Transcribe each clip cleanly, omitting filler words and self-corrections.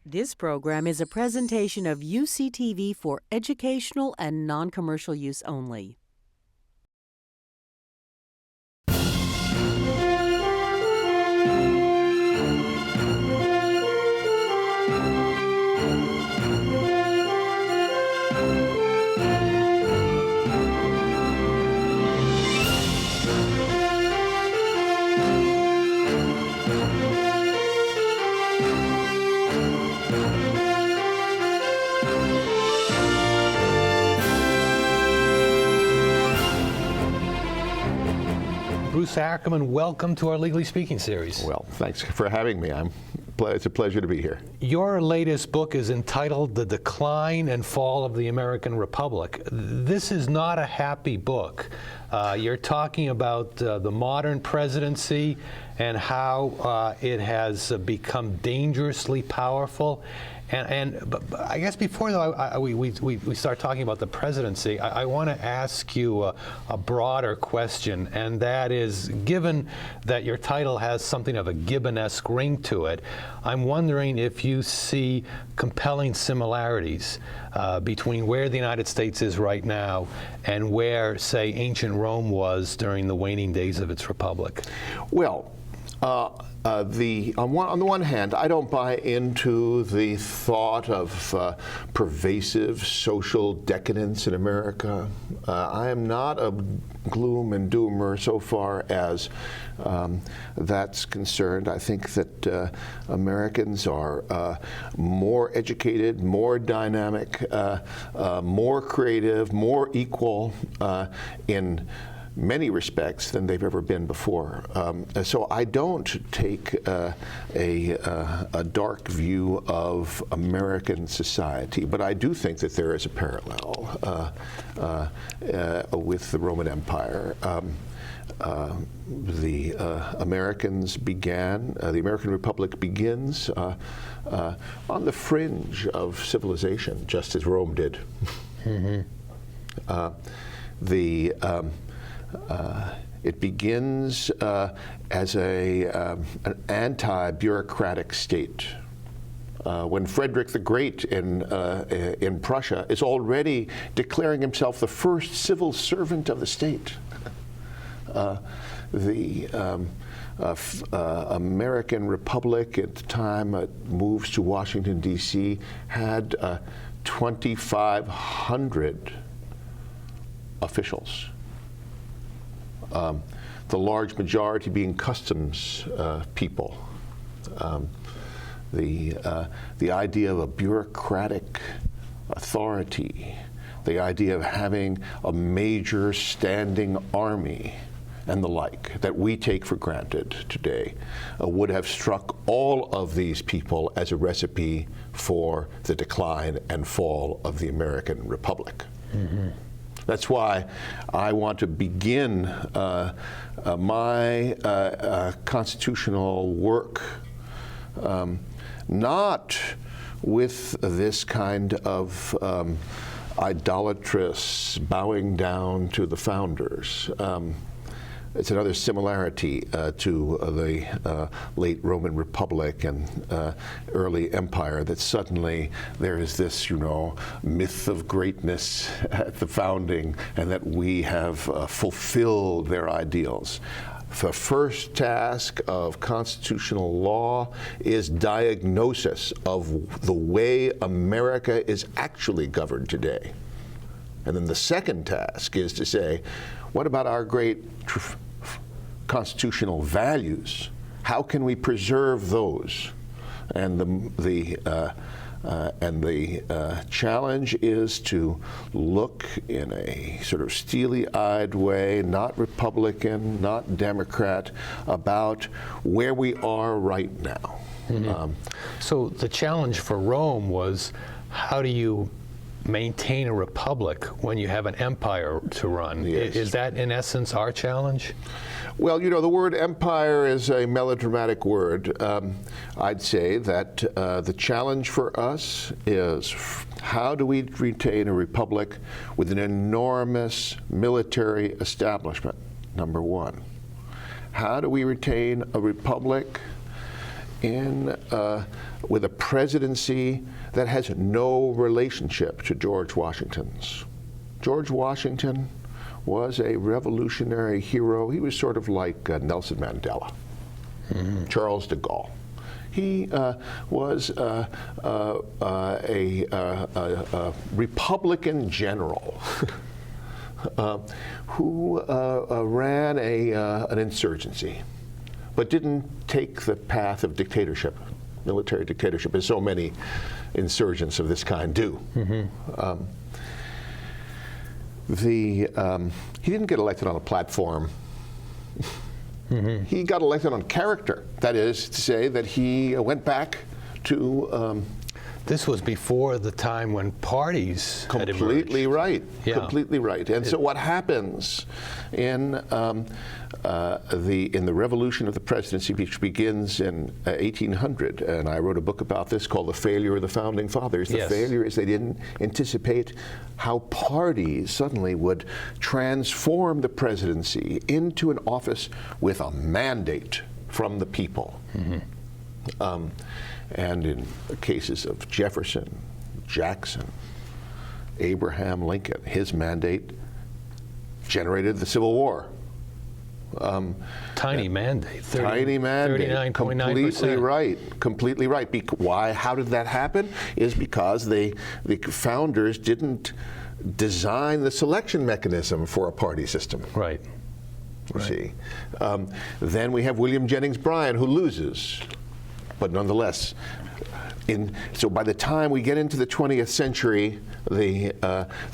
This program is a presentation of UCTV for educational and non-commercial use only. Bruce Ackerman, welcome to our Legally Speaking series. Well, thanks for having me. It's a pleasure to be here. Your latest book is entitled The Decline and Fall of the American Republic. This is not a happy book. You're talking about the modern presidency and how it has become dangerously powerful. But I guess before though we start talking about the presidency, I want to ask you a broader question, and that is, given that your title has something of a Gibbon-esque ring to it, I'm wondering if you see compelling similarities between where the United States is right now and where, say, ancient Rome was during the waning days of its republic. Well, on the one hand, I don't buy into the thought of pervasive social decadence in America. I am not a gloom and doomer so far as that's concerned. I think that Americans are more educated, more dynamic, more creative, more equal in many respects than they've ever been before. So I don't take a dark view of American society, but I do think that there is a parallel with the Roman Empire. The Americans began, the American Republic begins on the fringe of civilization, just as Rome did. Mm-hmm. It begins as an anti-bureaucratic state. When Frederick the Great in Prussia is already declaring himself the first civil servant of the state. The American Republic at the time it moves to Washington, D.C., had 2,500 officials. The large majority being customs people. The idea of a bureaucratic authority, the idea of having a major standing army and the like that we take for granted today would have struck all of these people as a recipe for the decline and fall of the American Republic. Mm-hmm. That's why I want to begin my constitutional work not with this kind of idolatrous bowing down to the founders. It's another similarity to the late Roman Republic and early empire, that suddenly there is this, myth of greatness at the founding, and that we have fulfilled their ideals. The first task of constitutional law is diagnosis of the way America is actually governed today. And then the second task is to say, what about our great constitutional values? How can we preserve those? And the challenge is to look in a sort of steely-eyed way, not Republican, not Democrat, about where we are right now. Mm-hmm. So the challenge for Rome was, how do you maintain a republic when you have an empire to run? Yes. Is that, in essence, our challenge? Well, the word empire is a melodramatic word. I'd say that the challenge for us is, how do we retain a republic with an enormous military establishment, number one? How do we retain a republic in with a presidency that has no relationship to George Washington's. George Washington was a revolutionary hero. He was sort of like Nelson Mandela, Charles de Gaulle. He was a Republican general who ran an insurgency, but didn't take the path of dictatorship, military dictatorship, as so many insurgents of this kind do. He didn't get elected on a platform. He got elected on character. That is to say that he went back to... this was before the time when parties had emerged. Completely right. Yeah. Completely right. And so what happens in the revolution of the presidency, which begins in 1800, and I wrote a book about this called The Failure of the Founding Fathers. The failure is they didn't anticipate how parties suddenly would transform the presidency into an office with a mandate from the people. And in the cases of Jefferson, Jackson, Abraham Lincoln, his mandate generated the Civil War. Tiny mandate. Tiny mandate. 39.9%. Completely right. Completely right. Why? How did that happen? Is because the founders didn't design the selection mechanism for a party system. Right. You see. Then we have William Jennings Bryan, who loses. But nonetheless, so by the time we get into the 20th century, the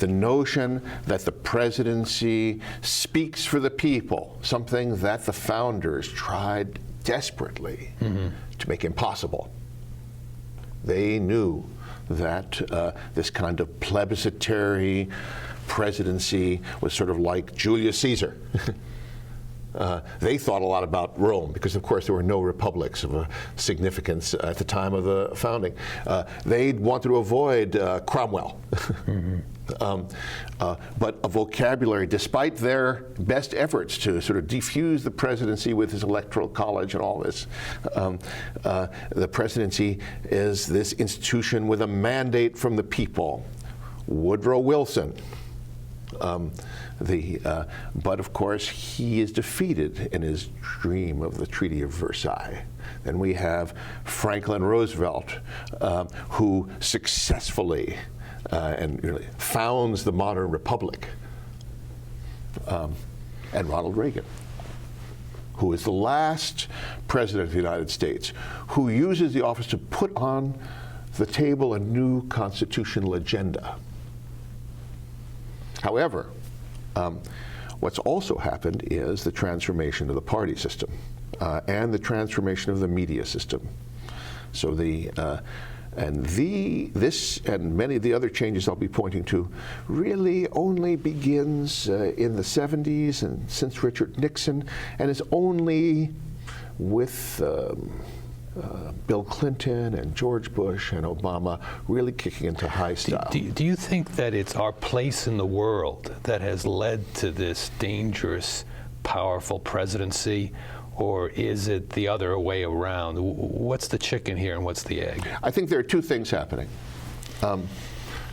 notion that the presidency speaks for the people, something that the founders tried desperately to make impossible. They knew that this kind of plebiscitary presidency was sort of like Julius Caesar. They thought a lot about Rome because, of course, there were no republics of significance at the time of the founding. They wanted to avoid Cromwell. But a vocabulary, despite their best efforts to sort of defuse the presidency with his electoral college and all this, the presidency is this institution with a mandate from the people. Woodrow Wilson. But of course, he is defeated in his dream of the Treaty of Versailles. Then we have Franklin Roosevelt, who successfully and really founds the modern republic, and Ronald Reagan, who is the last president of the United States who uses the office to put on the table a new constitutional agenda. However, what's also happened is the transformation of the party system and the transformation of the media system. So this and many of the other changes I'll be pointing to really only begins in the 70s and since Richard Nixon, and is only with Bill Clinton and George Bush and Obama really kicking into high style. Do you think that it's our place in the world that has led to this dangerous, powerful presidency, or is it the other way around? What's the chicken here and what's the egg? I think there are two things happening.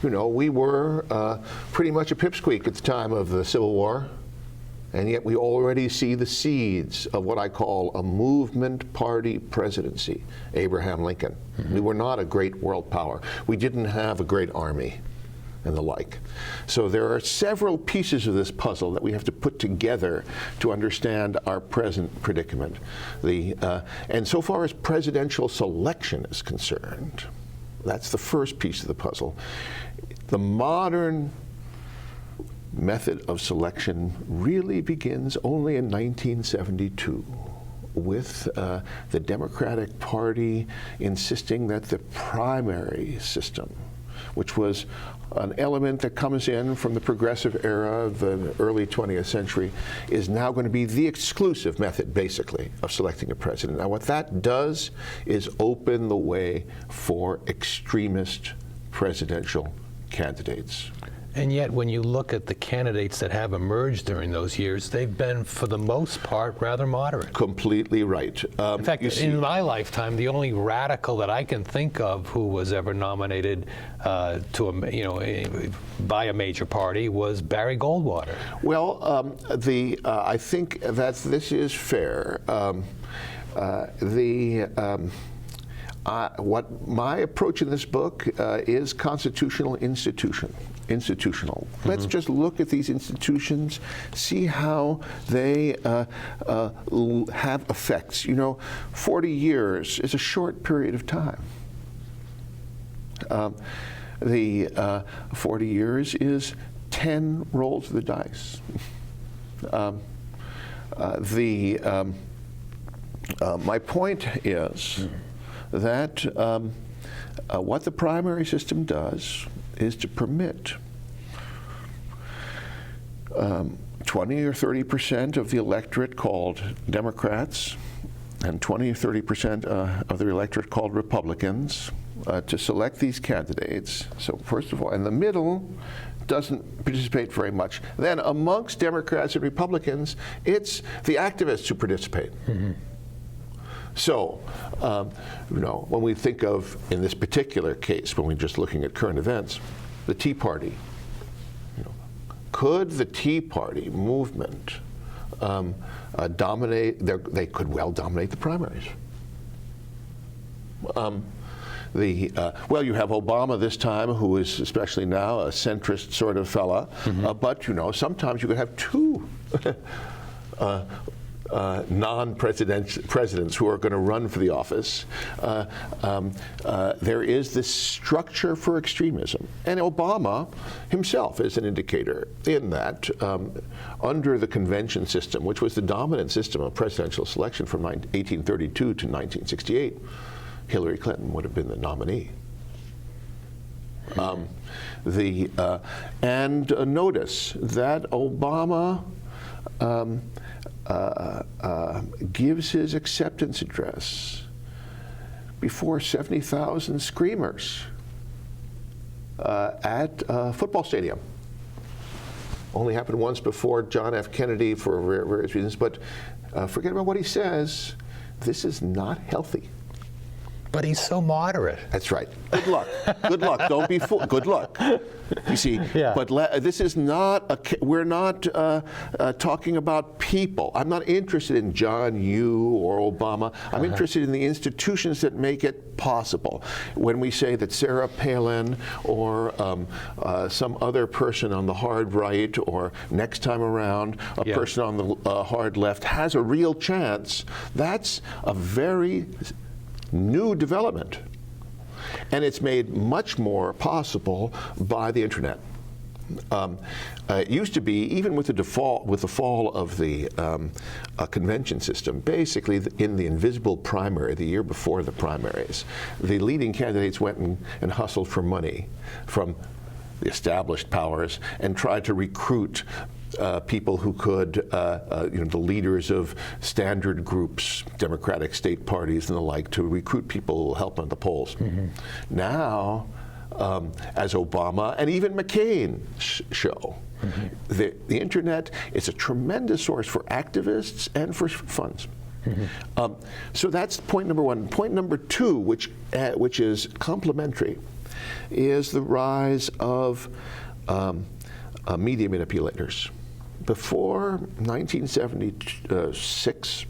We were pretty much a pipsqueak at the time of the Civil War. And yet we already see the seeds of what I call a movement party presidency. Abraham Lincoln. We were not a great world power. We didn't have a great army and the like. So there are several pieces of this puzzle that we have to put together to understand our present predicament. And so far as presidential selection is concerned, that's the first piece of the puzzle. The modern method of selection really begins only in 1972 with the Democratic Party insisting that the primary system, which was an element that comes in from the progressive era of the early 20th century, is now going to be the exclusive method, basically, of selecting a president. Now, what that does is open the way for extremist presidential candidates. And yet, when you look at the candidates that have emerged during those years, they've been, for the most part, rather moderate. Completely right. In fact, in my lifetime, the only radical that I can think of who was ever nominated by a major party was Barry Goldwater. Well, I think that this is fair. What my approach in this book is constitutional institutional. Let's just look at these institutions, see how they have effects. 40 years is a short period of time. The 40 years is 10 rolls of the dice. My point is that what the primary system does is to permit 20 or 30% of the electorate called Democrats and 20 or 30% of the electorate called Republicans to select these candidates. So first of all, and the middle doesn't participate very much. Then amongst Democrats and Republicans, it's the activists who participate. Mm-hmm. So, when we think of, in this particular case, when we're just looking at current events, the Tea Party, could the Tea Party movement dominate? They could well dominate the primaries. Well, you have Obama this time, who is, especially now, a centrist sort of fella. Mm-hmm. But sometimes you could have two non-presidents who are going to run for the office. There is this structure for extremism. And Obama himself is an indicator in that under the convention system, which was the dominant system of presidential selection from 1832 to 1968, Hillary Clinton would have been the nominee. And notice that Obama gives his acceptance address before 70,000 screamers at a football stadium. Only happened once before John F. Kennedy for various reasons, but forget about what he says. This is not healthy. But he's so moderate. That's right. Good luck. Good luck. Don't be fooled. Good luck. You see, yeah. But this is not, we're not talking about people. I'm not interested in John Yoo or Obama. I'm interested in the institutions that make it possible. When we say that Sarah Palin or some other person on the hard right, or next time around, a person on the hard left has a real chance, that's a very new development, and it's made much more possible by the internet. It used to be, even with the fall of the convention system, basically in the invisible primary, the year before the primaries, the leading candidates went and hustled for money from the established powers and tried to recruit people who could, the leaders of standard groups, Democratic state parties and the like, to recruit people who will help on the polls. Mm-hmm. Now, as Obama and even McCain show, mm-hmm. the internet is a tremendous source for activists and for funds. Mm-hmm. So that's point number one. Point number two, which is complementary, is the rise of media manipulators. Before 1976,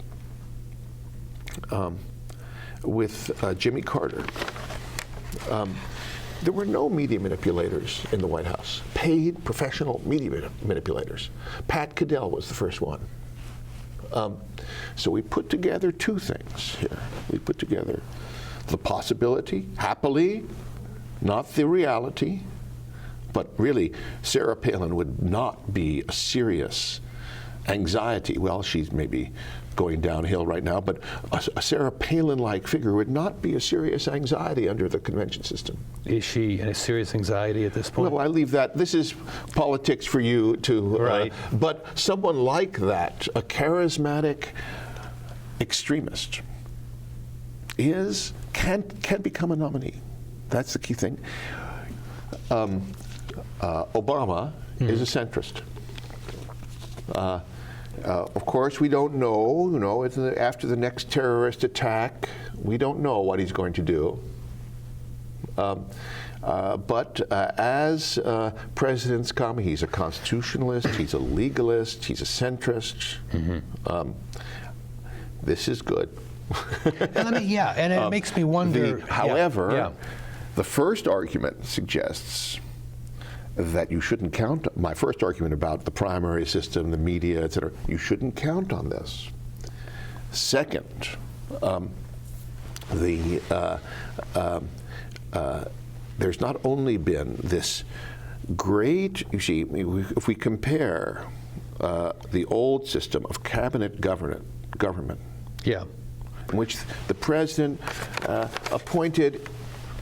with Jimmy Carter, there were no media manipulators in the White House, paid professional media manipulators. Pat Caddell was the first one. So we put together two things here. We put together the possibility, happily, not the reality, but really, Sarah Palin would not be a serious anxiety. Well, she's maybe going downhill right now, but a Sarah Palin-like figure would not be a serious anxiety under the convention system. Is she a serious anxiety at this point? Well, I leave that. This is politics for you to. Right. But someone like that, a charismatic extremist, can become a nominee. That's the key thing. Obama is a centrist. Of course, we don't know, after the next terrorist attack, we don't know what he's going to do. But as presidents come, he's a constitutionalist, he's a legalist, he's a centrist. This is good. And it makes me wonder. However, the first argument suggests that you shouldn't count. My first argument about the primary system, the media, et cetera, you shouldn't count on this. Second, there's not only been this great, you see, if we compare the old system of cabinet government, in which the president appointed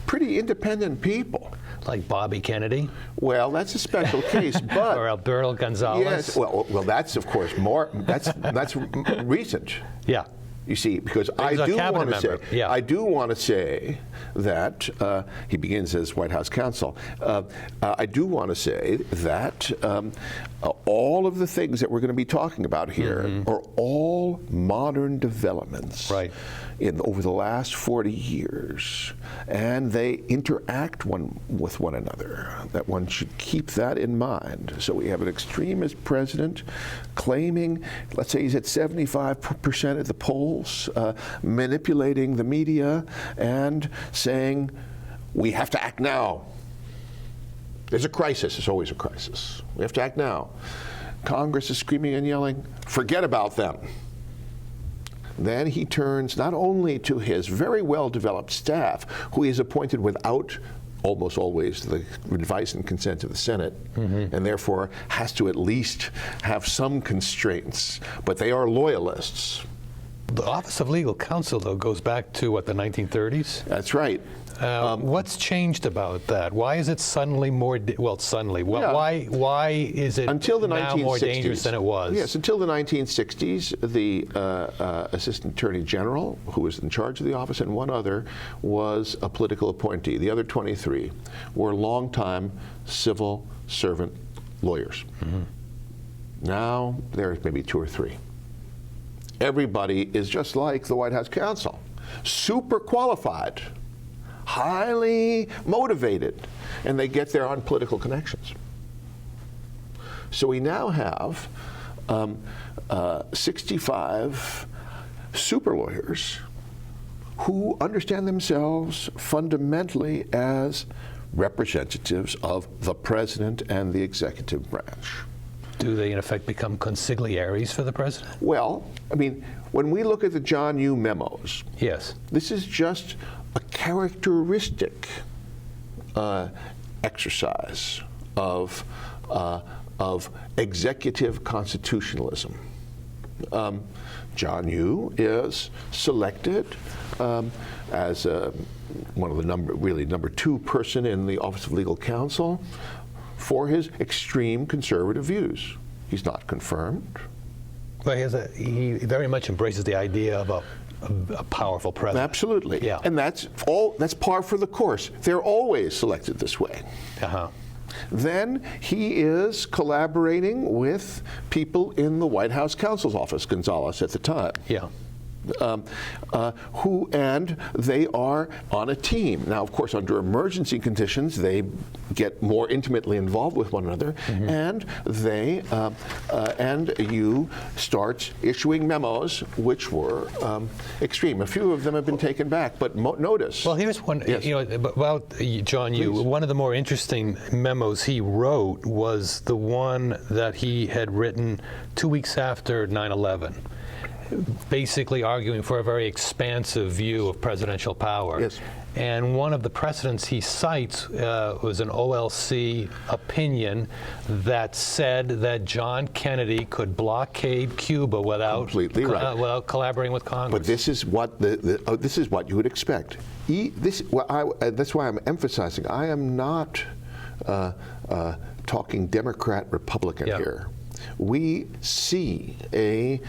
pretty independent people. Like Bobby Kennedy? Well, that's a special case, but or Alberto Gonzalez? Yes. Well, that's of course more. That's recent. Yeah. You see, because I do want to say that he begins as White House counsel. I do want to say that all of the things that we're going to be talking about here are all modern developments over the last 40 years, and they interact with one another. That one should keep that in mind. So we have an extremist president claiming, let's say he's at 75% at the polls, manipulating the media and saying, we have to act now. There's a crisis. There's always a crisis. We have to act now. Congress is screaming and yelling, forget about them. Then he turns not only to his very well-developed staff, who he has appointed without almost always the advice and consent of the Senate, and therefore has to at least have some constraints, but they are loyalists. The Office of Legal Counsel, though, goes back to, what, the 1930s? That's right. What's changed about that? Why is it suddenly more, why is it now more dangerous than it was? Yes, until the 1960s, the Assistant Attorney General, who was in charge of the office, and one other, was a political appointee. The other 23 were longtime civil servant lawyers. Now, there's maybe 2 or 3. Everybody is just like the White House counsel, super qualified, highly motivated, and they get there on political connections. So we now have 65 super lawyers who understand themselves fundamentally as representatives of the president and the executive branch. Do they, in effect, become consigliaries for the president? Well, I mean, when we look at the John Yoo memos, yes, this is just a characteristic exercise of executive constitutionalism. John Yoo is selected as one of the number 2 person in the Office of Legal Counsel for his extreme conservative views. He's not confirmed. Well, he very much embraces the idea of a powerful president. Absolutely. Yeah. And that's par for the course. They're always selected this way. Then he is collaborating with people in the White House counsel's office, Gonzalez at the time. Yeah. And they are on a team. Now, of course, under emergency conditions, they get more intimately involved with one another, and they and you start issuing memos which were extreme. A few of them have been taken back, but notice. Well, here's one. Yes. About John Yoo. One of the more interesting memos he wrote was the one that he had written 2 weeks after 9/11. Basically arguing for a very expansive view of presidential power. Yes. And one of the precedents he cites was an OLC opinion that said that John Kennedy could blockade Cuba without without collaborating with Congress. But this is what this is what you would expect. That's why I'm emphasizing. I am not talking Democrat Republican here. We see a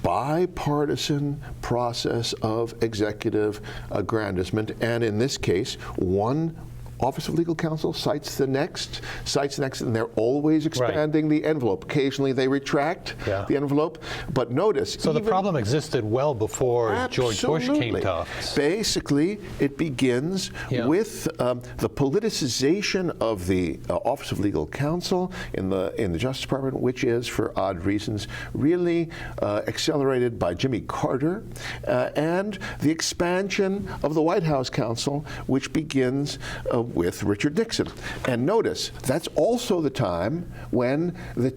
bipartisan process of executive aggrandizement, and in this case, one Office of Legal Counsel cites the next, and they're always expanding the envelope. Occasionally they retract the envelope, but notice. So the problem existed well before George Bush came to office. Basically, it begins with the politicization of the Office of Legal Counsel in the Justice Department, which is, for odd reasons, really accelerated by Jimmy Carter, and the expansion of the White House Counsel, which begins with Richard Nixon. And notice, that's also the time when the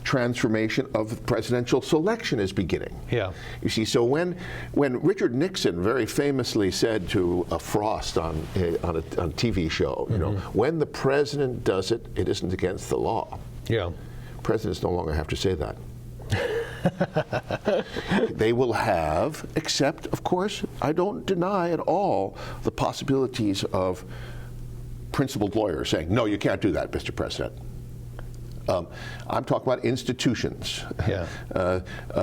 transformation of presidential selection is beginning. Yeah. You see, so when Richard Nixon very famously said to Frost on a TV show, you know, when the president does it, it isn't against the law. Yeah. Presidents no longer have to say that. They will have, except, of course, I don't deny at all the possibilities of principled lawyers saying, no, you can't do that, Mr. President. I'm talking about institutions. Yeah.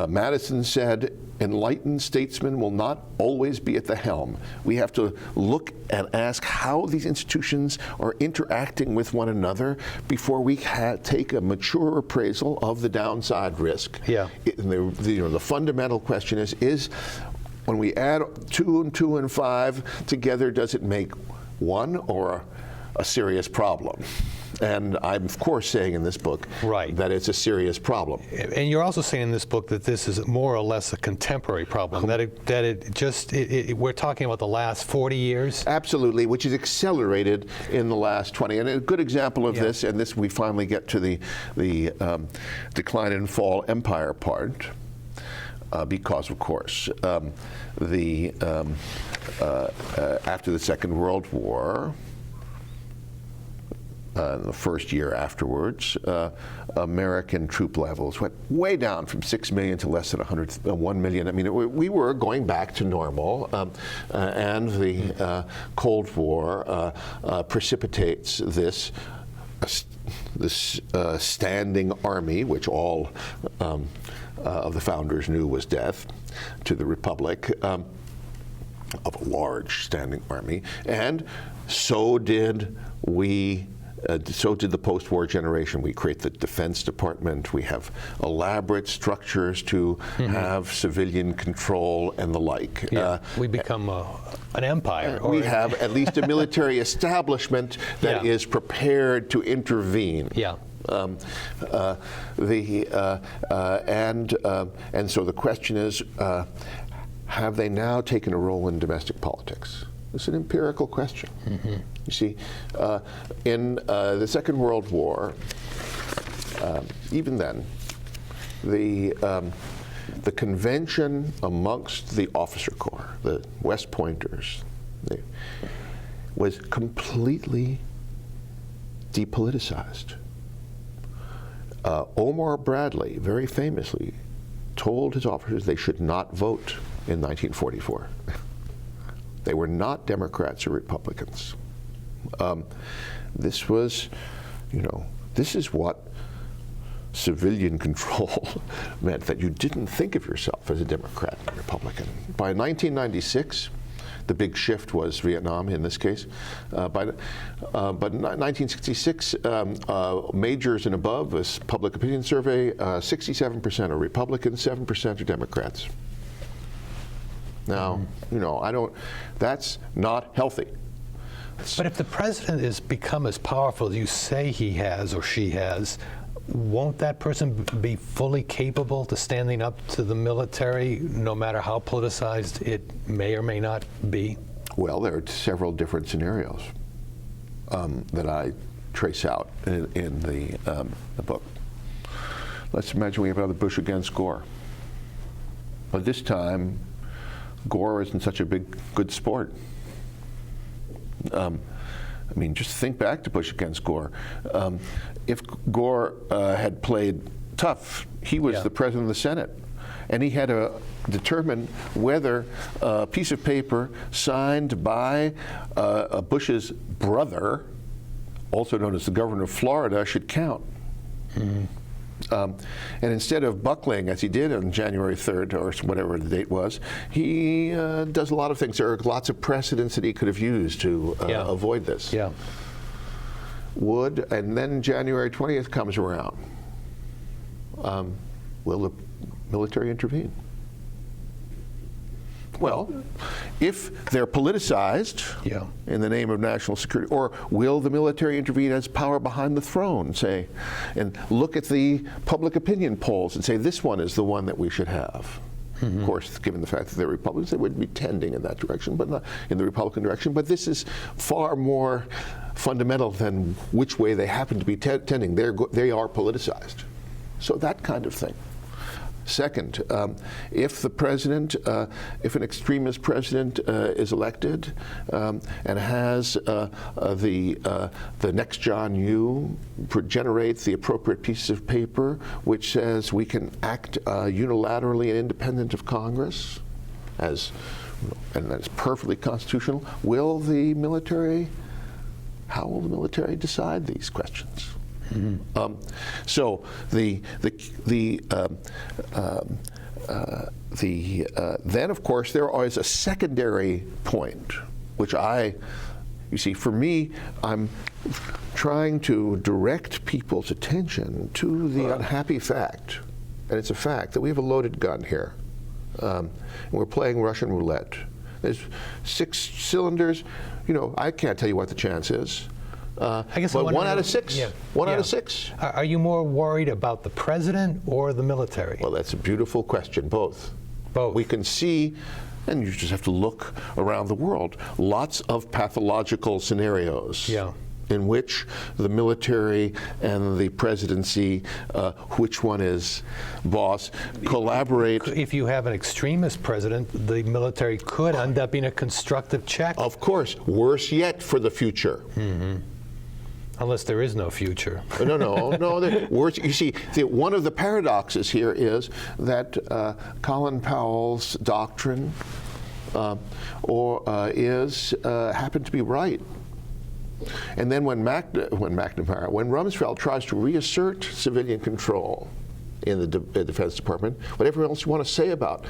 Madison said, enlightened statesmen will not always be at the helm. We have to look and ask how these institutions are interacting with one another before we take a mature appraisal of the downside risk. Yeah. The fundamental question is when we add 2 and 2 and 5 together, does it make one or a serious problem? And I'm, of course, saying in this book that it's a serious problem. And you're also saying in this book that this is more or less a contemporary problem, we're talking about the last 40 years? Absolutely, which is accelerated in the last 20. And a good example of this, and this we finally get to the decline and fall empire part, because, of course, after the Second World War, the first year afterwards, American troop levels went way down from 6 million to less than 1 million. I mean, we were going back to normal, and the Cold War precipitates this standing army, which all of the founders knew was death to the Republic, of a large standing army, and so did the post-war generation. We create the Defense Department. We have elaborate structures to have civilian control and the like. Yeah. We become an empire. We have at least a military establishment that is prepared to intervene. Yeah. And so the question is, have they now taken a role in domestic politics? It's an empirical question. You see, in the Second World War, even then, the convention amongst the officer corps, the West Pointers, was completely depoliticized. Omar Bradley, very famously, told his officers they should not vote in 1944. They were not Democrats or Republicans. This was, this is what civilian control meant, that you didn't think of yourself as a Democrat or Republican. By 1996, the big shift was Vietnam in this case. But in 1966, majors and above, this public opinion survey, 67% are Republicans, 7% are Democrats. Now, that's not healthy. But if the president has become as powerful as you say he has or she has, won't that person be fully capable to standing up to the military, no matter how politicized it may or may not be? Well, there are several different scenarios that I trace out in the book. Let's imagine we have another Bush against Gore. But this time, Gore isn't such a good sport. Just think back to Bush against Gore. If Gore had played tough, he was the president of the Senate, and he had to determine whether a piece of paper signed by Bush's brother, also known as the governor of Florida, should count. And instead of buckling, as he did on January 3rd, or whatever the date was, he does a lot of things. There are lots of precedents that he could have used to avoid this. Yeah. And then January 20th comes around. Will the military intervene? Well, if they're politicized in the name of national security, or will the military intervene as power behind the throne, say, and look at the public opinion polls and say this one is the one that we should have? Of course, given the fact that they're Republicans, they would be tending in that direction, but not in the Republican direction. But this is far more fundamental than which way they happen to be tending. They are politicized. So that kind of thing. Second, if the president, if an extremist president is elected and has the next John Yoo generate the appropriate piece of paper which says we can act unilaterally and independent of Congress, and that's perfectly constitutional, how will the military decide these questions? So then of course there is a secondary point, which you see, for me, I'm trying to direct people's attention to the unhappy fact, and it's a fact that we have a loaded gun here, and we're playing Russian roulette. There's 6 cylinders. I can't tell you what the chance is. I guess but 1 out of 6. Yeah. Out of 6. Are you more worried about the president or the military? Well, that's a beautiful question. Both. Both. We can see, and you just have to look around the world, lots of pathological scenarios in which the military and the presidency, which one is boss, collaborate. If you have an extremist president, the military could end up being a constructive check. Of course. Worse yet for the future. Unless there is no future. No. Worse. You see, one of the paradoxes here is that Colin Powell's doctrine happened to be right. And then when Rumsfeld tries to reassert civilian control in the Defense Department, whatever else you want to say about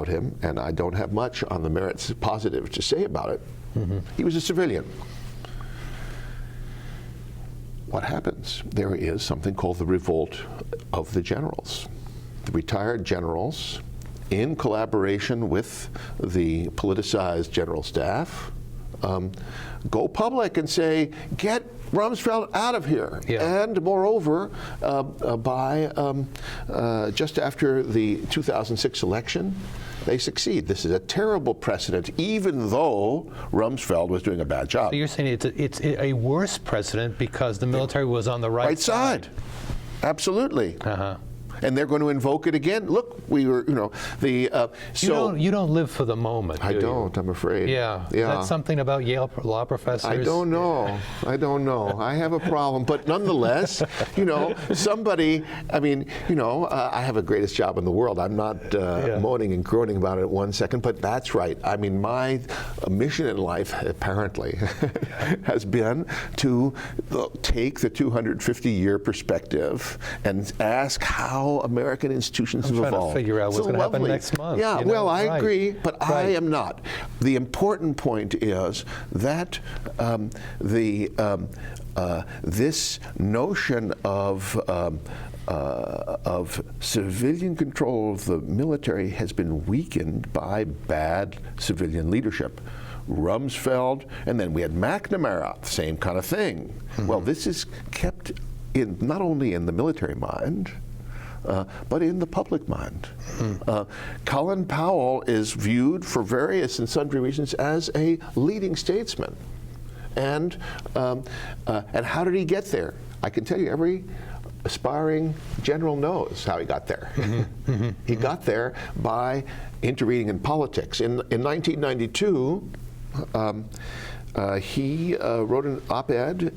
him, and I don't have much on the merits positive to say about it, he was a civilian. What happens? There is something called the Revolt of the Generals. The retired generals, in collaboration with the politicized general staff, go public and say, get Rumsfeld out of here. And moreover, just after the 2006 election, they succeed. This is a terrible precedent, even though Rumsfeld was doing a bad job. So you're saying it's a worse precedent because the military was on the right side. Absolutely. And they're going to invoke it again. Look, we were, you don't live for the moment. I don't. I'm afraid. Yeah. Is that something about Yale law professors? I don't know. I have a problem, but nonetheless, somebody. I have the greatest job in the world. I'm not moaning and groaning about it 1 second, but that's right. I mean, my mission in life, apparently, has been to take the 250-year perspective and ask how American institutions have evolved. I'm trying to figure out what's going to happen next month. Yeah, I agree, but I am not. The important point is that this notion of civilian control of the military has been weakened by bad civilian leadership. Rumsfeld, and then we had McNamara, same kind of thing. Well, this is kept in not only in the military mind, but in the public mind. Colin Powell is viewed for various and sundry reasons as a leading statesman. And how did he get there? I can tell you, every aspiring general knows how he got there. He got there by intervening in politics. In 1992, he wrote an op-ed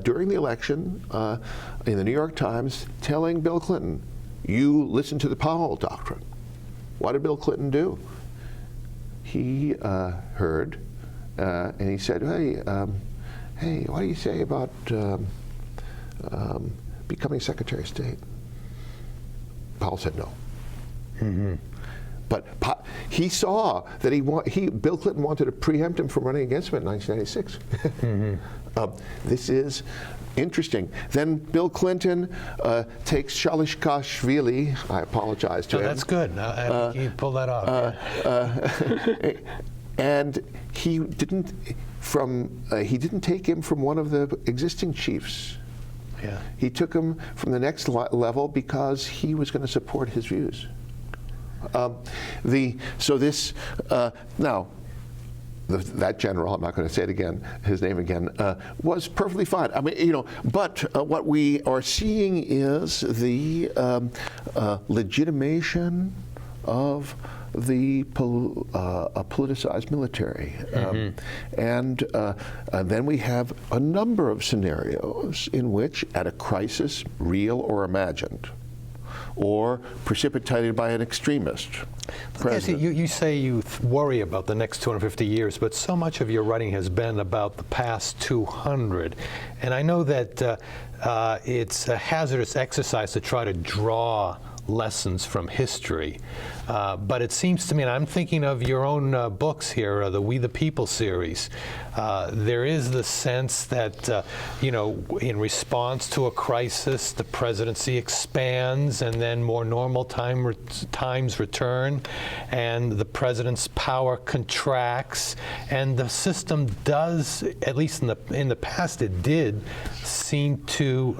during the election in the New York Times telling Bill Clinton, you listen to the Powell doctrine. What did Bill Clinton do? He heard and he said, hey, hey, what do you say about becoming Secretary of State? Powell said no. But he saw that Bill Clinton wanted to preempt him from running against him in 1996. This is interesting. Then Bill Clinton takes Shalishkashvili. I apologize to him. That's good. You pull that off. And he didn't take him from one of the existing chiefs. Yeah. He took him from the next level because he was going to support his views. That general, I'm not going to say it again, his name again, was perfectly fine. I mean, but what we are seeing is the legitimation of the politicized military. And then we have a number of scenarios in which, at a crisis, real or imagined, or precipitated by an extremist president. You say you worry about the next 250 years, but so much of your writing has been about the past 200. And I know that it's a hazardous exercise to try to draw lessons from history. But it seems to me, and I'm thinking of your own books here, the We the People series, there is the sense that, in response to a crisis, the presidency expands and then more normal times return, and the president's power contracts, and the system does, at least in the past it did, seem to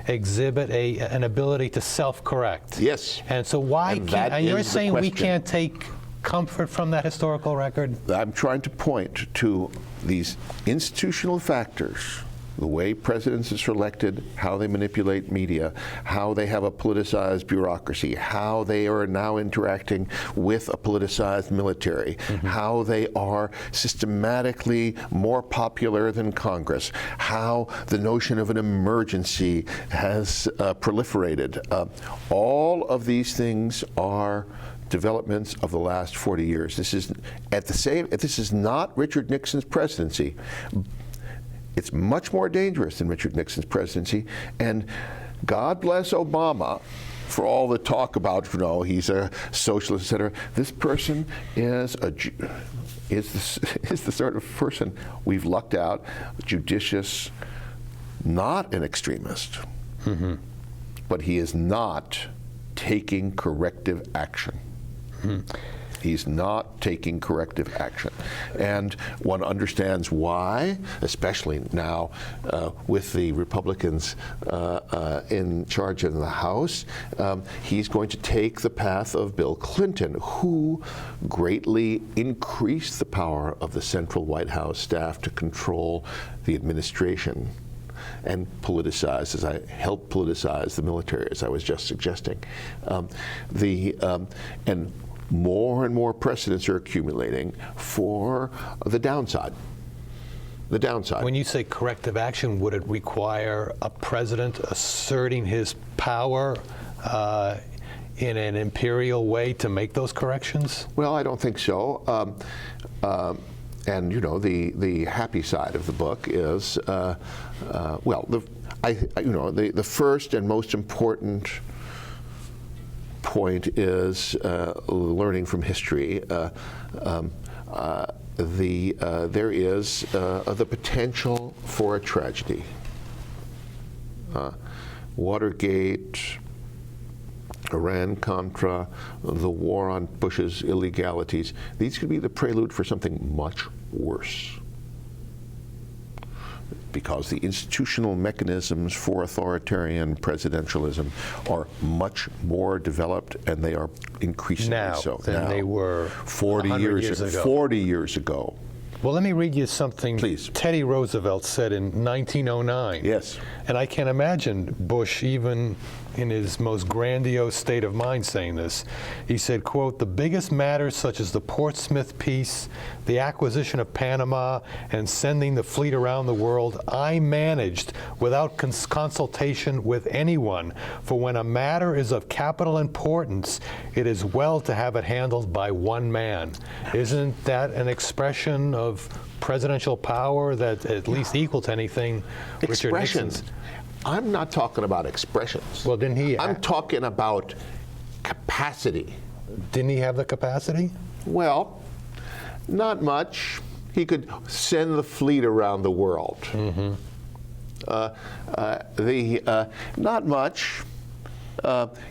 exhibit an ability to self-correct. Yes. And so why can't, and you're saying we can't take comfort from that historical record? I'm trying to point to these institutional factors, the way presidents are selected, how they manipulate media, how they have a politicized bureaucracy, how they are now interacting with a politicized military, how they are systematically more popular than Congress, how the notion of an emergency has proliferated. All of these things are developments of the last 40 years. This is not Richard Nixon's presidency. It's much more dangerous than Richard Nixon's presidency, and God bless Obama for all the talk about, he's a socialist, etc. This person is the sort of person we've lucked out, judicious, not an extremist, but he is not taking corrective action. He's not taking corrective action. And one understands why, especially now with the Republicans in charge in the House. He's going to take the path of Bill Clinton, who greatly increased the power of the central White House staff to control the administration and helped politicize the military, as I was just suggesting. And more and more precedents are accumulating for the downside. The downside. When you say corrective action, would it require a president asserting his power in an imperial way to make those corrections? Well, I don't think so. And the happy side of the book is, the first and most important point is learning from history. There is the potential for a tragedy. Watergate, Iran-Contra, the war on Bush's illegalities, these could be the prelude for something much worse, because the institutional mechanisms for authoritarian presidentialism are much more developed, and they are increasingly so than they were 40 years ago. 40 years ago. Well, let me read you something Please. Teddy Roosevelt said in 1909. Yes. And I can't imagine Bush even in his most grandiose state of mind saying this. He said, quote, "The biggest matters such as the Portsmouth peace, the acquisition of Panama, and sending the fleet around the world, I managed without consultation with anyone. For when a matter is of capital importance, it is well to have it handled by one man." Isn't that an expression of presidential power that at least equal to anything Richard Nixon's? I'm not talking about expressions. Well, didn't he? I'm talking about capacity. Didn't he have the capacity? Well, not much. He could send the fleet around the world. Mm-hmm. Not much.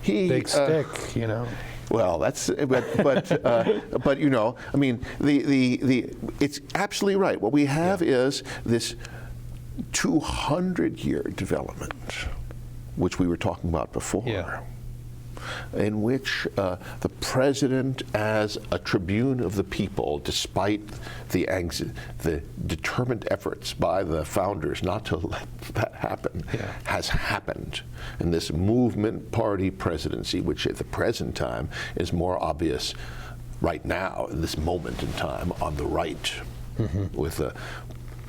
Big stick, you know. Well, that's but you know, I mean, it's absolutely right. What we have is this 200-year development, which we were talking about before. Yeah. In which the president, as a tribune of the people, despite the determined efforts by the founders not to let that happen, has happened. And this movement party presidency, which at the present time is more obvious right now, in this moment in time, on the right, with a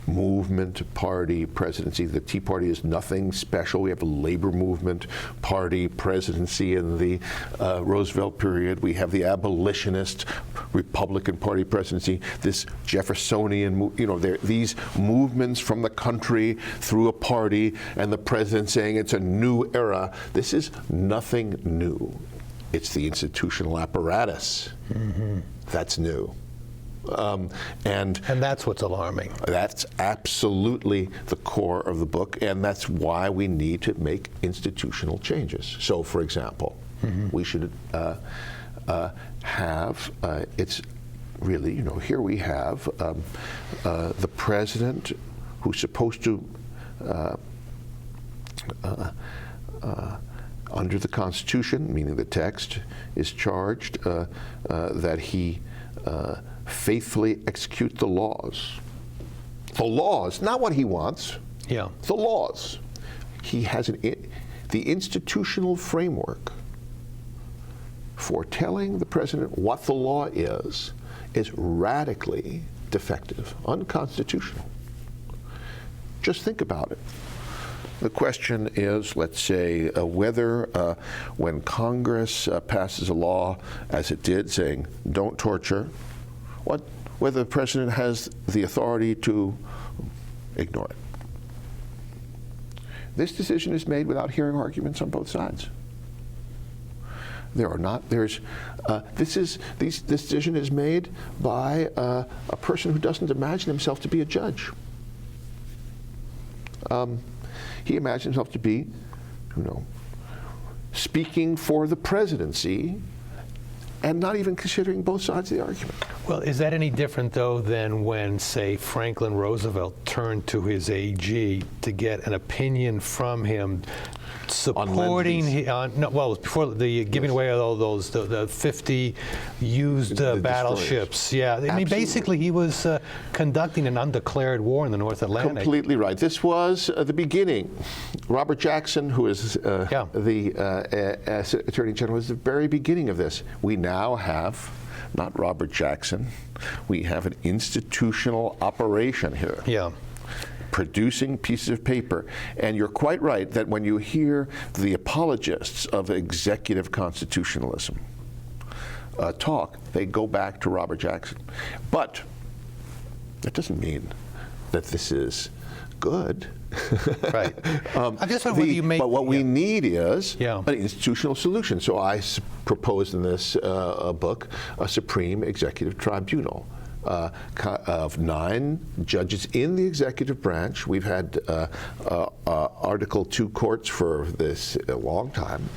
movement party presidency. The Tea Party is nothing special. We have a labor movement party presidency in the Roosevelt period. We have the abolitionist Republican Party presidency, this Jeffersonian, you know, these movements from the country through a party, and the president saying it's a new era. This is nothing new. It's the institutional apparatus that's new. And that's what's alarming. That's absolutely the core of the book, and that's why we need to make institutional changes. So, for example, we should have, it's really, you know, here we have the president who's supposed to, under the Constitution, meaning the text, is charged that he faithfully execute the laws. The laws, not what he wants. Yeah. The laws. He has the institutional framework for telling the president what the law is radically defective, unconstitutional. Just think about it. The question is, let's say, whether when Congress passes a law, as it did, saying don't torture, whether the president has the authority to ignore it. This decision is made without hearing arguments on both sides. This decision is made by a person who doesn't imagine himself to be a judge. He imagines himself to be, you know, speaking for the presidency and not even considering both sides of the argument. Well, is that any different, though, than when, say, Franklin Roosevelt turned to his AG to get an opinion from him supporting, before the giving away of all those, the 50 used battleships. Yeah, I mean, Absolutely. basically he was conducting an undeclared war in the North Atlantic. Completely right. This was the beginning. Robert Jackson, who is the Attorney General, was the very beginning of this. We now have, not Robert Jackson, we have an institutional operation here. Yeah. Producing pieces of paper. And you're quite right that when you hear the apologists of executive constitutionalism talk, they go back to Robert Jackson. But that doesn't mean that this is good. Right. I'm just wondering whether you make. But what we need is an institutional solution. So I proposed in this book a Supreme Executive Tribunal. Of 9 judges in the executive branch. We've had Article 2 courts for this a long time.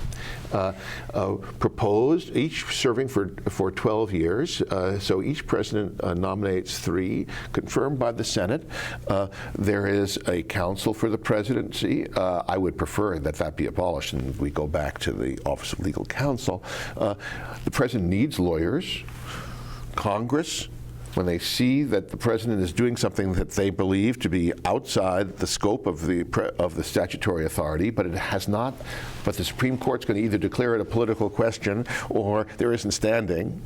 Proposed, each serving for 12 years. So each president nominates 3, confirmed by the Senate. There is a council for the presidency. I would prefer that be abolished and we go back to the Office of Legal Counsel. The president needs lawyers. Congress when they see that the president is doing something that they believe to be outside the scope of the statutory authority, but it has not, but the Supreme Court's going to either declare it a political question or there isn't standing,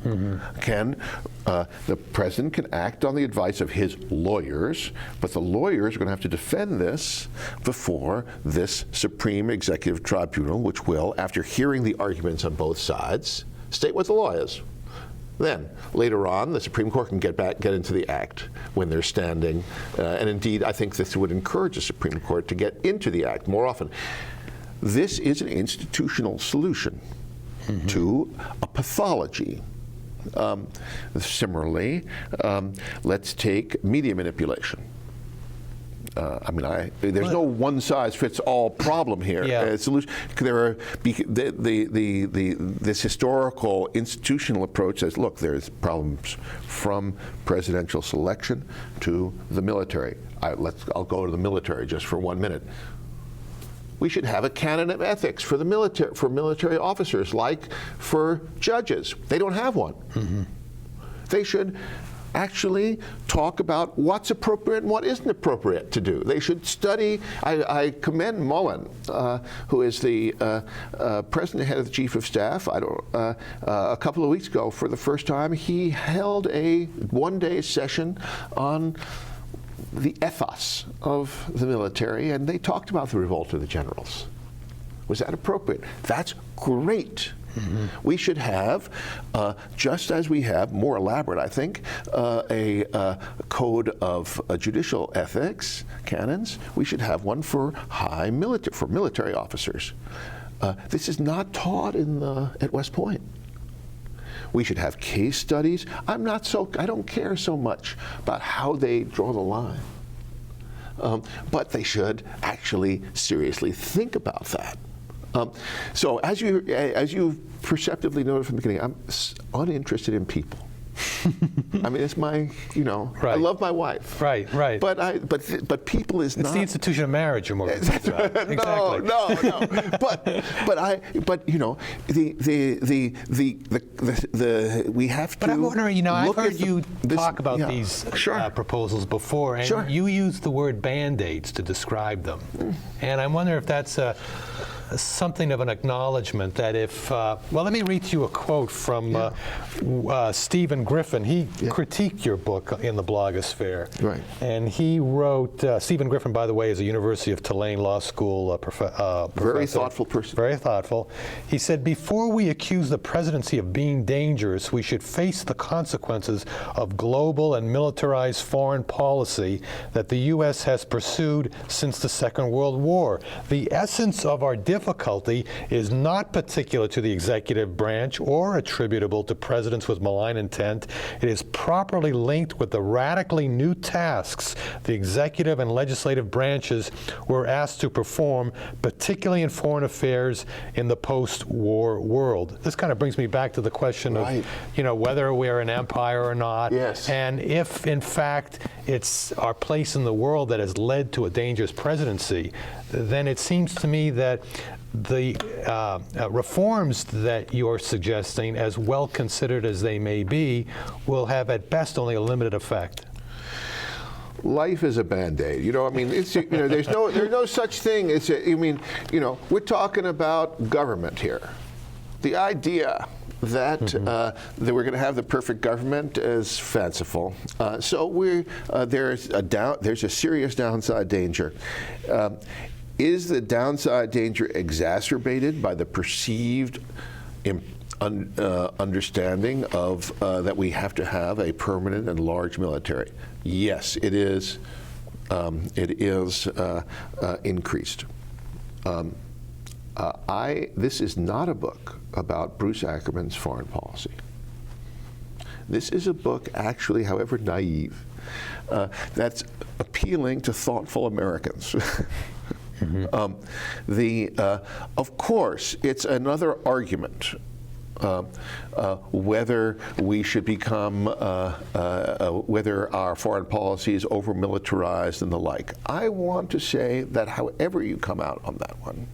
the president can act on the advice of his lawyers, but the lawyers are going to have to defend this before this Supreme Executive Tribunal, which will, after hearing the arguments on both sides, state what the law is. Then, later on, the Supreme Court can get into the act when they're standing, and indeed, I think this would encourage the Supreme Court to get into the act more often. This is an institutional solution to a pathology. Similarly, let's take media manipulation. There's no one-size-fits-all problem here. Solution. There are this historical institutional approach says, look, there's problems from presidential selection to the military. I'll go to the military just for 1 minute. We should have a canon of ethics for the military officers, like for judges. They don't have one. They should actually talk about what's appropriate and what isn't appropriate to do. They should study. I commend Mullen, who is the president, head of the chief of staff. A couple of weeks ago, for the first time, he held a one-day session on the ethos of the military, and they talked about the revolt of the generals. Was that appropriate? That's great. We should have, just as we have, more elaborate, I think, a code of judicial ethics, canons. We should have one for military officers. This is not taught at West Point. We should have case studies. I don't care so much about how they draw the line, but they should actually seriously think about that. So as you perceptively noted from the beginning, I'm uninterested in people. I mean, it's my, I love my wife. Right. But people is not. It's the institution of marriage you're more concerned about. Exactly. No. We have to. But I'm wondering, I've heard you talk about these proposals before, and you use the word Band-Aids to describe them. And I wonder if that's something of an acknowledgement that if, let me read you a quote from Stephen Griffin. He critiqued your book in the blogosphere. Right. And he wrote, Stephen Griffin, by the way, is a University of Tulane Law School professor. Very thoughtful person. Very thoughtful. He said, before we accuse the presidency of being dangerous, we should face the consequences of global and militarized foreign policy that the U.S. has pursued since the Second World War. The essence of our difficulty is not particular to the executive branch or attributable to presidents with malign intent. It is properly linked with the radically new tasks the executive and legislative branches were asked to perform, particularly in foreign affairs in the post-war world. This kind of brings me back to the question of, whether we're an empire or not. Yes. And if, in fact, it's our place in the world that has led to a dangerous presidency, then it seems to me that the reforms that you're suggesting, as well considered as they may be, will have at best only a limited effect. Life is a Band-Aid. There's no such thing. We're talking about government here. The idea that we're going to have the perfect government is fanciful. There's a serious downside danger. Is the downside danger exacerbated by the perceived understanding of that we have to have a permanent and large military? Yes, it is. It is increased. This is not a book about Bruce Ackerman's foreign policy. This is a book, actually, however naive, that's appealing to thoughtful Americans. Of course, it's another argument whether we should become, whether our foreign policy is over-militarized and the like. I want to say that however you come out on that one,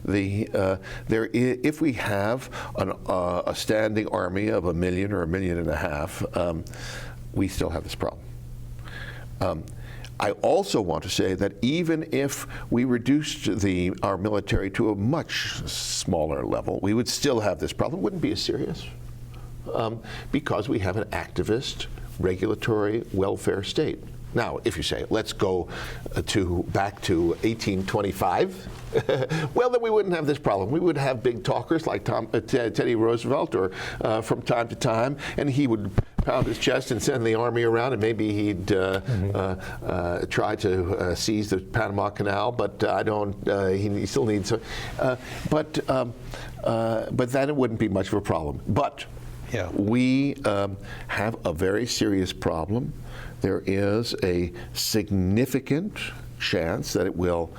If we have a standing army of 1 million or 1.5 million, we still have this problem. I also want to say that even if we reduced our military to a much smaller level, we would still have this problem. It wouldn't be as serious because we have an activist, regulatory welfare state. Now, if you say, let's go back to 1825, well, then we wouldn't have this problem. We would have big talkers like Teddy Roosevelt, or from time to time, and he would pound his chest and send the army around, and maybe he'd try to seize the Panama Canal, but I don't. He still needs. But then it wouldn't be much of a problem. But we have a very serious problem. There is a significant chance that it will,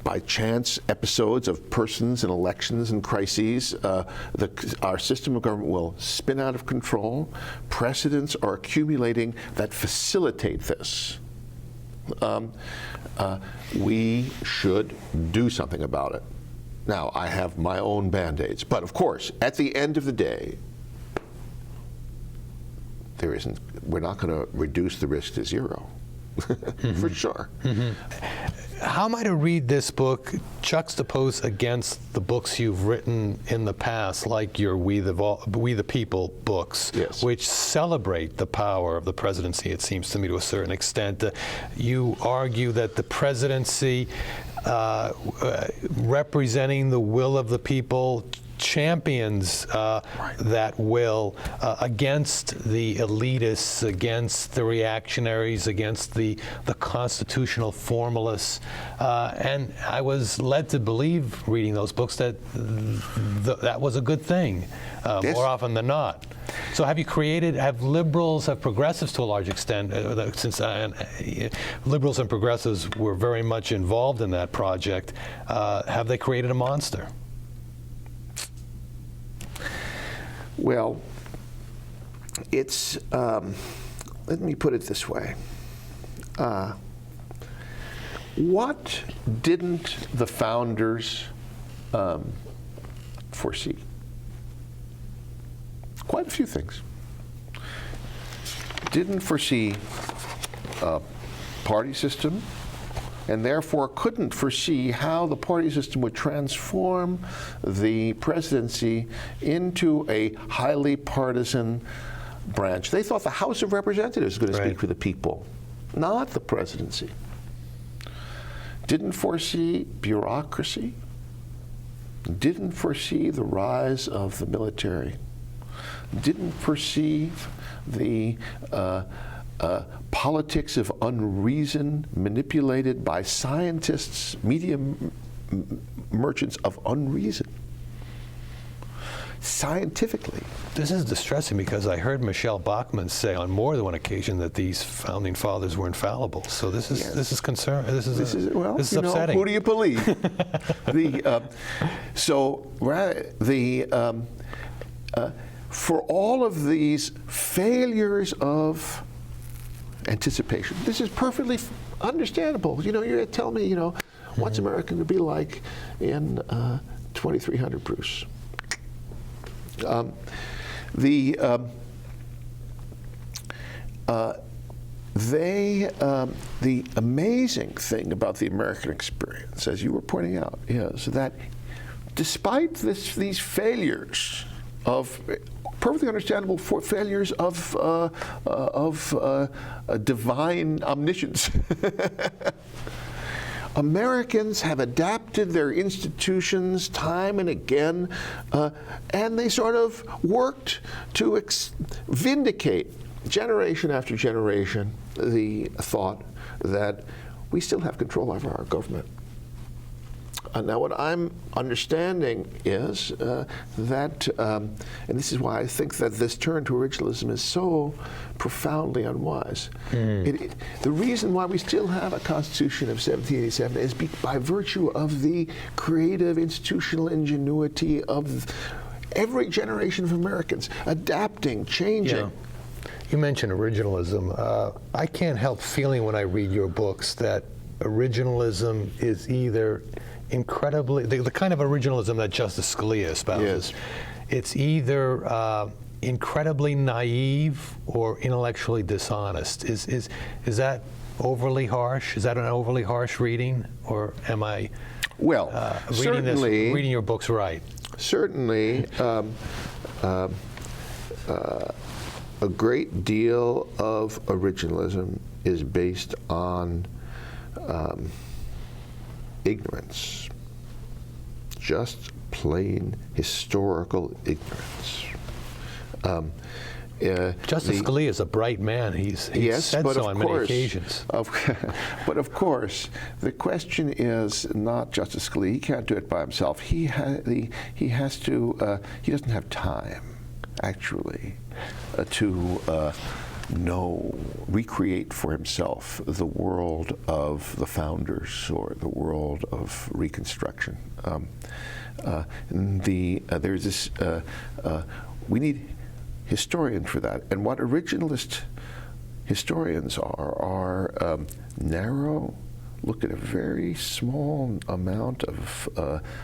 by chance episodes of persons and elections and crises, our system of government will spin out of control. Precedents are accumulating that facilitate this. We should do something about it. Now, I have my own band-aids, but of course, at the end of the day, we're not going to reduce the risk to zero, for sure. How am I to read this book juxtaposed against the books you've written in the past, like your We the People books, yes, which celebrate the power of the presidency, it seems to me, to a certain extent? You argue that the presidency, representing the will of the people, champions that will against the elitists, against the reactionaries, against the constitutional formalists. And I was led to believe, reading those books, that that was a good thing, yes, more often than not. So have liberals, have progressives to a large extent, since liberals and progressives were very much involved in that project, have they created a monster? Well, it's, let me put it this way. What didn't the founders foresee? Quite a few things. Didn't foresee a party system, and therefore couldn't foresee how the party system would transform the presidency into a highly partisan branch. They thought the House of Representatives was going to speak for the people, not the presidency. Didn't foresee bureaucracy, didn't foresee the rise of the military, didn't perceive the politics of unreason manipulated by scientists, media merchants of unreason. Scientifically. This is distressing because I heard Michelle Bachmann say on more than one occasion that these founding fathers were infallible. So this is concern. This is upsetting. Who do you believe? For all of these failures of anticipation, this is perfectly understandable. You know, you're going to tell me, what's America going to be like in 2300, Bruce? The amazing thing about the American experience, as you were pointing out, is that despite these failures of perfectly understandable failures of divine omniscience, Americans have adapted their institutions time and again, and they sort of worked to vindicate generation after generation the thought that we still have control over our government. Now, what I'm understanding is that, and this is why I think that this turn to originalism is so profoundly unwise. The reason why we still have a Constitution of 1787 is by virtue of the creative institutional ingenuity of every generation of Americans, adapting, changing. Yeah. You mentioned originalism. I can't help feeling when I read your books that originalism is either incredibly, the kind of originalism that Justice Scalia espouses, it's either incredibly naive or intellectually dishonest. Is that overly harsh? Is that an overly harsh reading, or am I reading your books right? Certainly, a great deal of originalism is based on ignorance, just plain historical ignorance. Justice Scalia is a bright man. He's yes, said so on many occasions. But of course, the question is not Justice Scalia. He can't do it by himself. He has to. He doesn't have time, actually, to recreate for himself the world of the founders or the world of Reconstruction. There's this. We need historians for that, and what originalist historians are narrow, look at a very small amount of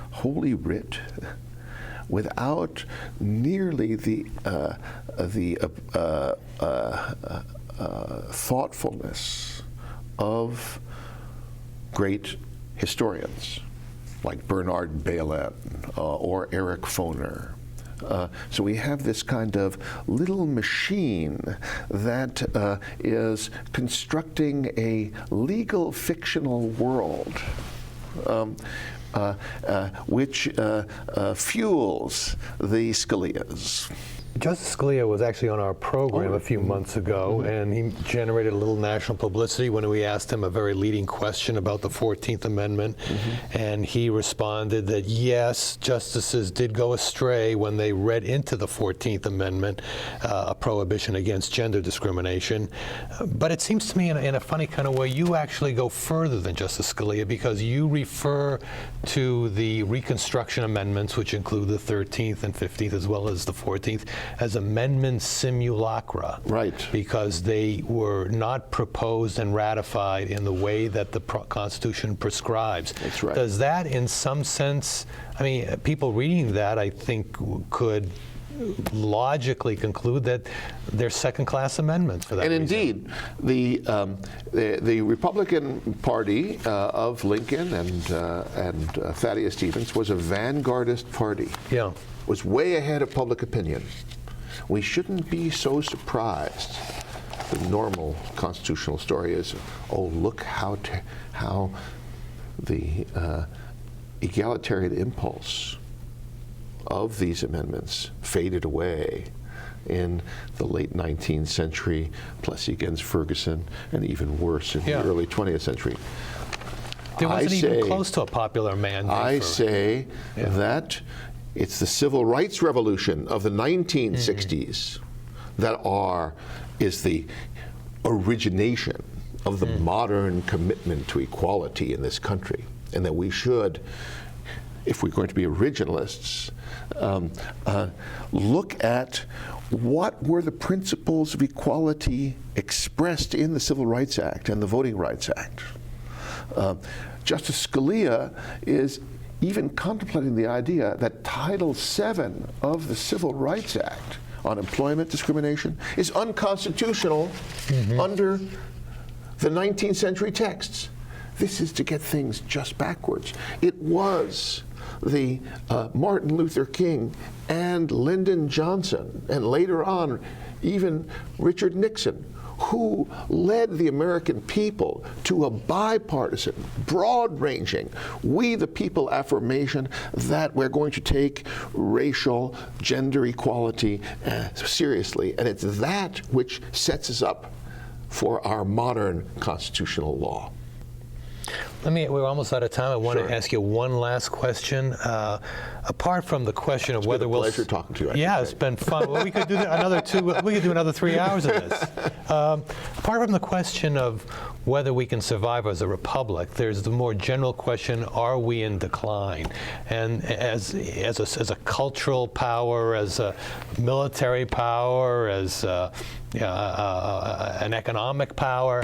Holy Writ without nearly the thoughtfulness of great historians like Bernard Bailyn or Eric Foner. So we have this kind of little machine that is constructing a legal fictional world which fuels the Scalias. Justice Scalia was actually on our program a few months ago, and he generated a little national publicity when we asked him a very leading question about the 14th Amendment, and he responded that yes, justices did go astray when they read into the 14th Amendment a prohibition against gender discrimination. But it seems to me in a funny kind of way, you actually go further than Justice Scalia, because you refer to the Reconstruction Amendments, which include the 13th and 15th as well as the 14th, as amendment simulacra. Right. Because they were not proposed and ratified in the way that the Constitution prescribes. That's right. Does that, in some sense, I mean, people reading that, I think, could logically conclude that they're second-class amendments for that and reason. Indeed, the Republican Party of Lincoln and Thaddeus Stevens was a vanguardist party. Yeah. Was way ahead of public opinion. We shouldn't be so surprised. The normal constitutional story is, oh, look how the egalitarian impulse of these amendments faded away in the late 19th century, Plessy against Ferguson, and even worse in the early 20th century. There wasn't even close to a popular mandate. I say that it's the civil rights revolution of the 1960s that is the origination of the modern commitment to equality in this country, and that we should, if we're going to be originalists, look at what were the principles of equality expressed in the Civil Rights Act and the Voting Rights Act. Justice Scalia is even contemplating the idea that Title VII of the Civil Rights Act on employment discrimination is unconstitutional under the 19th century texts. This is to get things just backwards. It was the Martin Luther King and Lyndon Johnson, and later on even Richard Nixon, who led the American people to a bipartisan, broad-ranging, we the people affirmation that we're going to take racial, gender equality seriously. And it's that which sets us up for our modern constitutional law. We're almost out of time. I want Sure. to ask you one last question. Apart from the question of whether we'll... pleasure talking to you. Yeah, it's been fun. Well, we could do another 3 hours of this. Apart from the question of whether we can survive as a republic, there's the more general question: are we in decline? And as a cultural power, as a military power, as an economic power,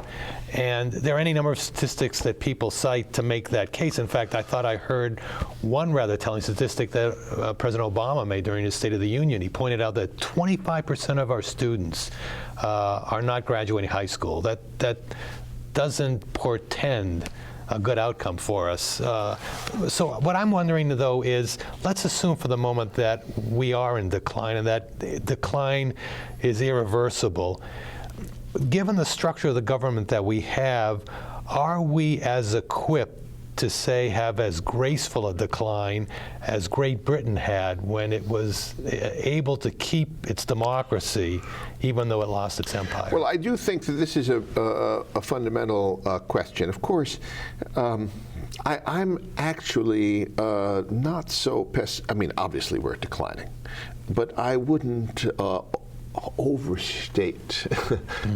and there are any number of statistics that people cite to make that case. In fact, I thought I heard one rather telling statistic that President Obama made during his State of the Union. He pointed out that 25% of our students are not graduating high school. That doesn't portend a good outcome for us. So what I'm wondering, though, is let's assume for the moment that we are in decline and that decline is irreversible. Given the structure of the government that we have, are we as equipped to say have as graceful a decline as Great Britain had when it was able to keep its democracy even though it lost its empire? Well, I do think that this is a fundamental question. Of course, I'm actually not so I mean, obviously we're declining, but I wouldn't overstate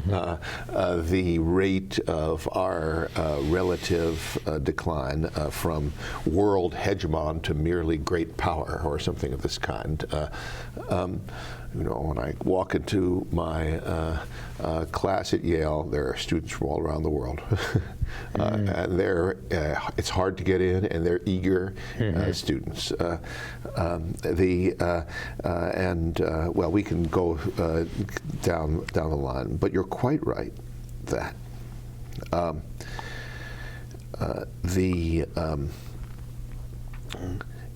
the rate of our relative decline from world hegemon to merely great power or something of this kind. You know, when I walk into my class at Yale, there are students from all around the world, and it's hard to get in, and they're eager students. Well, we can go down the line, but you're quite right that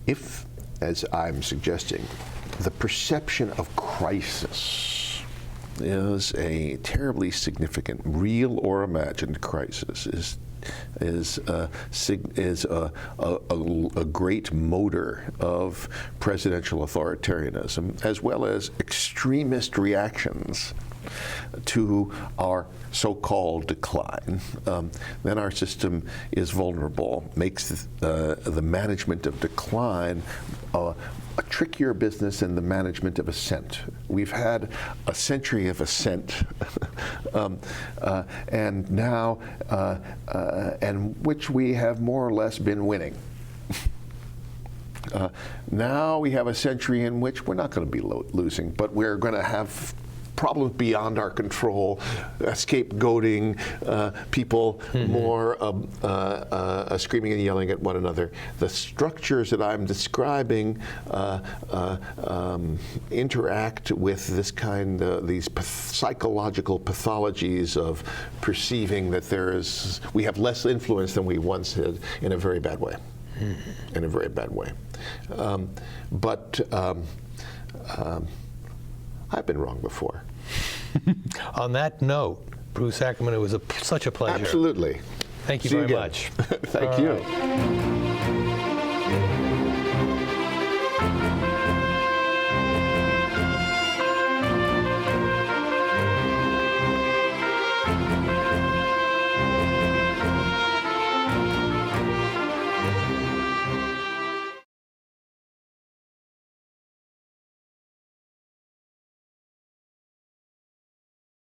if, as I'm suggesting, the perception of crisis is a terribly significant, real or imagined crisis, is a great motor of presidential authoritarianism, as well as extremist reactions to our so-called decline, then our system is vulnerable, makes the management of decline a trickier business than the management of ascent. We've had a century of ascent, and now, and which we have more or less been winning. Now we have a century in which we're not going to be losing, but we're going to have problems beyond our control, scapegoating, people more screaming and yelling at one another. The structures that I'm describing interact with this kind of these psychological pathologies of perceiving that we have less influence than we once had in a very bad way. In a very bad way. I've been wrong before. On that note, Bruce Ackerman, it was such a pleasure. Absolutely. Thank you See very you again. much. Thank you.